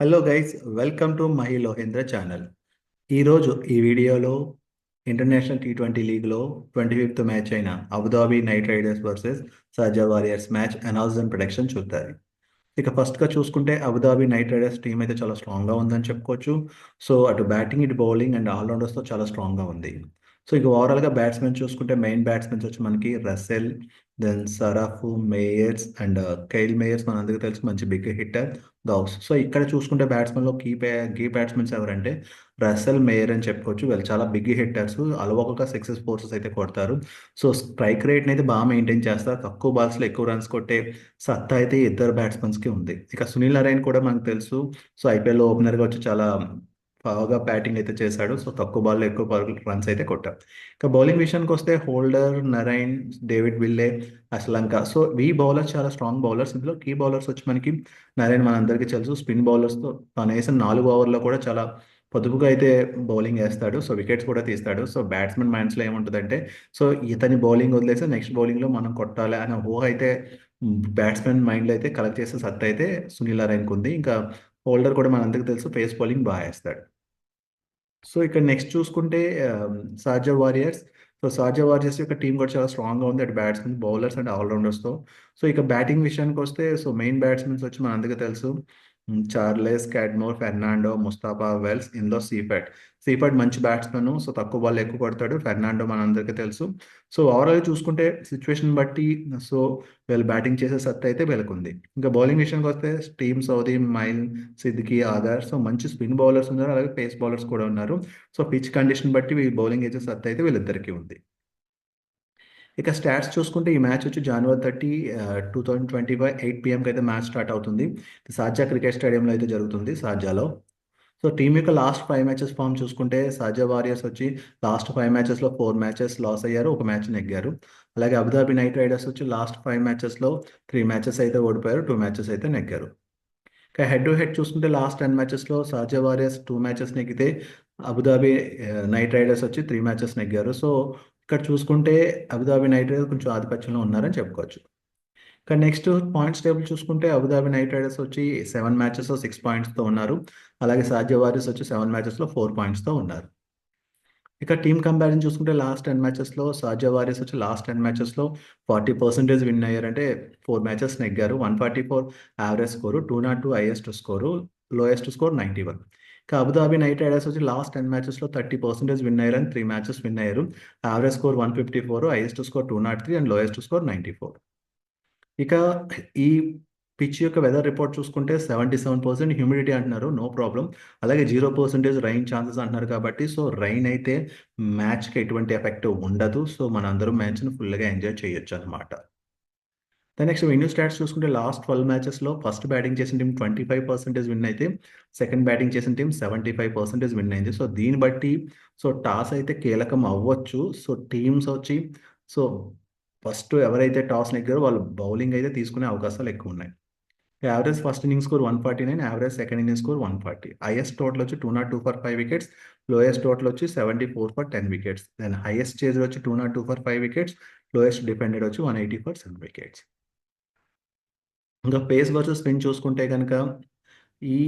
Hello guys, welcome to Mahi Lohendra channel. ఈరోజు ఈ వీడియోలో ఇంటర్నేషనల్ టీ20 లీగ్లో 25th మ్యాచ్ అయిన Abu Dhabi knight riders versus Sharjah warriors match analysis and prediction చూద్దాం. ఇక ఫస్ట్గా చూసుకుంటే అబుదాబి నైట్ రైడర్స్ టీం అయితే చాలా స్ట్రాంగ్గా ఉందని చెప్పుకోవచ్చు. సో అటు బ్యాటింగ్, ఇటు బౌలింగ్ అండ్ ఆల్రౌండర్స్తో చాలా స్ట్రాంగ్గా ఉంది. సో ఇక ఓవరాల్గా బ్యాట్స్మెన్ చూసుకుంటే మెయిన్ బ్యాట్స్మెన్స్ వచ్చి మనకి Russell, then Sharafu, Mayers and Kyle Mayers మనందరికీ తెలుసు, మంచి బిగ్ హిట్టర్ గౌస్. సో ఇక్కడ చూసుకుంటే బ్యాట్స్మెన్లో కీ బ్యాట్స్మెన్స్ ఎవరంటే రసెల్, మేయర్ అని చెప్పుకోవచ్చు. వీళ్ళు చాలా బిగ్ హిట్టర్స్, అలవోకగా సిక్సెస్ ఫోర్సెస్ అయితే కొడతారు. సో స్ట్రైక్ రేట్ని అయితే బాగా మెయింటైన్ చేస్తారు. తక్కువ బాల్స్లో ఎక్కువ రన్స్ కొట్టే సత్తా అయితే ఇద్దరు బ్యాట్స్మెన్స్కి ఉంది. ఇక సునీల్ నారాయణ కూడా మనకు తెలుసు. సో ఐపీఎల్లో ఓపెనర్గా వచ్చి చాలా బాగా బ్యాటింగ్ అయితే చేశాడు. సో తక్కువ బాల్లో ఎక్కువ రన్స్ అయితే కొట్టారు. ఇక బౌలింగ్ విషయానికి వస్తే హోల్డర్, నరైన్, డేవిడ్ విల్లే, అశ్లంక. సో ఈ బౌలర్స్ చాలా స్ట్రాంగ్ బౌలర్స్. ఇందులో కీ బౌలర్స్ వచ్చి మనకి నరైన్ మనందరికీ తెలుసు. స్పిన్ బౌలర్స్తో తను వేసిన 4 ఓవర్లో కూడా చాలా పొదుపుగా అయితే బౌలింగ్ వేస్తాడు. సో వికెట్స్ కూడా తీస్తాడు. సో బ్యాట్స్మెన్ మైండ్స్లో ఏముంటుందంటే, సో ఇతని బౌలింగ్ వదిలేసి నెక్స్ట్ బౌలింగ్లో మనం కొట్టాలి అనే ఊహ అయితే బ్యాట్స్మెన్ మైండ్లో అయితే కలెక్ట్ చేసే సత్తా అయితే సునీల్ నారాయణకు ఉంది. ఇంకా హోల్డర్ కూడా మనందరికీ తెలుసు, పేస్ బౌలింగ్ బాగా వేస్తాడు. సో ఇక్కడ నెక్స్ట్ చూసుకుంటే Sharjah Warriors. So Sharjah Warriors యొక్క టీం కూడా చాలా స్ట్రాంగ్గా ఉంది, అటు బ్యాట్స్మెన్, బౌలర్స్ అండ్ ఆల్రౌండర్స్తో. సో ఇక బ్యాటింగ్ విషయానికి వస్తే, సో మెయిన్ బ్యాట్స్మెన్స్ వచ్చి మనందరికీ తెలుసు, Charles, Cadmore, Fernando, Mustafa Wells, ఇందులో సీఫర్డ్. సీఫర్డ్ మంచి బ్యాట్స్మెన్. సో తక్కువ బాల్ ఎక్కువ కొడతాడు. ఫెర్నాండో మనందరికీ తెలుసు. సో ఓవరాల్ చూసుకుంటే సిచ్యువేషన్ బట్టి సో వీళ్ళు బ్యాటింగ్ చేసే సత్తా అయితే వీళ్ళకుంది. ఇంకా బౌలింగ్ విషయానికి వస్తే team Saudi, mile, Siddiqui, Aadhaar. So మంచి స్పిన్ బౌలర్స్ ఉన్నారు, అలాగే పేస్ బౌలర్స్ కూడా ఉన్నారు. సో పిచ్ కండిషన్ బట్టి బౌలింగ్ వేసే సత్తా అయితే వీళ్ళిద్దరికీ ఉంది. ఇక స్టాట్స్ చూసుకుంటే ఈ మ్యాచ్ వచ్చి జనవరి 30, 2025 8 PM అయితే మ్యాచ్ స్టార్ట్ అవుతుంది. షార్జా క్రికెట్ స్టేడియంలో అయితే జరుగుతుంది, షార్జాలో. సో టీం యొక్క లాస్ట్ 5 మ్యాచెస్ ఫామ్ చూసుకుంటే షార్జా వారియర్స్ వచ్చి లాస్ట్ 5 మ్యాచెస్లో 4 మ్యాచెస్ లాస్ అయ్యారు, 1 మ్యాచ్ నెగ్గారు. అలాగే అబుదాబి నైట్ రైడర్స్ వచ్చి లాస్ట్ 5 మ్యాచెస్లో 3 మ్యాచెస్ అయితే ఓడిపోయారు, 2 మ్యాచెస్ అయితే నెగ్గారు. ఇక హెడ్ టు హెడ్ చూసుకుంటే లాస్ట్ 10 మ్యాచెస్లో షార్జా వారియర్స్ 2 మ్యాచెస్ నెగ్గితే అబుదాబి నైట్ రైడర్స్ వచ్చి 3 మ్యాచెస్ నెగ్గారు. సో ఇక్కడ చూసుకుంటే అబుదాబి నైట్ రైడర్స్ కొంచెం ఆధిపత్యంలో ఉన్నారని చెప్పుకోవచ్చు. ఇక నెక్స్ట్ పాయింట్స్ టేబుల్ చూసుకుంటే అబుదాబి నైట్ రైడర్స్ వచ్చి 7 మ్యాచెస్లో 6 పాయింట్స్తో ఉన్నారు. అలాగే షార్జా వారియర్స్ వచ్చి 7 మ్యాచెస్లో 4 పాయింట్స్తో ఉన్నారు. ఇక టీమ్ కంపారిజన్ చూసుకుంటే లాస్ట్ 10 మ్యాచెస్లో షార్జా వారియర్స్ వచ్చి లాస్ట్ 10 మ్యాచెస్లో 40% విన్ అయ్యారంటే 4 మ్యాచెస్ నెగ్గారు. 144 average score, 202 highest score, lowest score 91. ఇక అబుదాబి నైట్ రైడర్స్ వచ్చి లాస్ట్ 10 మ్యాచెస్లో 30% విన్ అయ్యారని 3 మ్యాచెస్ విన్ అయ్యారు. Average score 154, highest score 203 and lowest score 94. ఇక ఈ పిచ్ యొక్క వెదర్ రిపోర్ట్ చూసుకుంటే 77% హ్యూమిడిటీ అంటున్నారు, నో ప్రాబ్లం. అలాగే 0% రైన్ ఛాన్సెస్ అంటున్నారు కాబట్టి సో రైన్ అయితే మ్యాచ్కి ఎటువంటి ఎఫెక్ట్ ఉండదు. సో మనందరం మ్యాచ్ని ఫుల్గా ఎంజాయ్ చేయొచ్చు అనమాట. నెక్స్ట్ వెన్యూ స్టాట్స్ చూసుకుంటే లాస్ట్ 12 మ్యాచెస్లో ఫస్ట్ బ్యాటింగ్ చేసిన టీం 25% విన్ అయితే సెకండ్ బ్యాటింగ్ చేసిన టీం 75% విన్ అయింది. సో దీన్ని బట్టి సో టాస్ అయితే కీలకం అవ్వచ్చు. సో టీమ్స్ వచ్చి సో ఫస్ట్ ఎవరైతే టాస్ నెగ్గారో వాళ్ళు బౌలింగ్ అయితే తీసుకునే అవకాశాలు ఎక్కువ ఉన్నాయి. Average first inning score 149, average second inning score 140. Highest total వచ్చి 202 ఫర్ 5 వికెట్స్, లోయెస్ట్ టోటల్ వచ్చి 74 for 10 wickets. Then highest chaser వచ్చి 202 ఫర్ 5 వికెట్స్, లోయెస్ట్ డిఫెండెడ్ వచ్చి 180 ఫర్ 7 వికెట్స్. ఇంకా పేస్ వర్సెస్ స్పిన్ చూసుకుంటే కనుక ఈ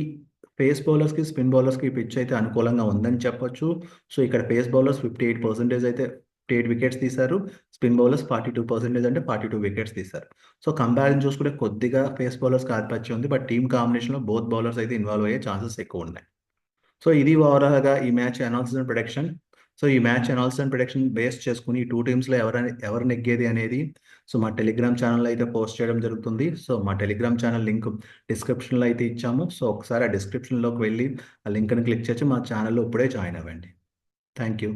పేస్ బౌలర్స్కి, స్పిన్ బౌలర్స్కి ఈ పిచ్ అయితే అనుకూలంగా ఉందని చెప్పొచ్చు. సో ఇక్కడ పేస్ బౌలర్స్ 58% అయితే 58 వికెట్స్ తీశారు. స్పిన్ బౌలర్స్ 42% అంటే 42 వికెట్స్ తీశారు. సో కంపారిజన్ చూసుకుంటే కొద్దిగా పేస్ బౌలర్స్కి ఆధిపత్యం ఉంది. బట్ టీమ్ కాంబినేషన్లో బోత్ బౌలర్స్ అయితే ఇన్వాల్వ్ అయ్యే ఛాన్సెస్ ఎక్కువ ఉన్నాయి. సో ఇది ఓవరాల్‌గా ఈ match analysis and prediction. So ఈ match analysis and prediction base చేసుకొని ఈ 2 టీమ్స్‌లో ఎవరు నెగ్గేది అనేది సో మా టెలిగ్రామ్ ఛానెల్‌లో అయితే పోస్ట్ చేయడం జరుగుతుంది. సో మా టెలిగ్రామ్ ఛానెల్ లింక్ డిస్క్రిప్షన్‌లో అయితే ఇచ్చాము. సో ఒకసారి ఆ డిస్క్రిప్షన్‌లోకి వెళ్ళి ఆ లింక్‌ని క్లిక్ చేసి మా ఛానెల్‌లో ఇప్పుడే జాయిన్ అవ్వండి. Thank you.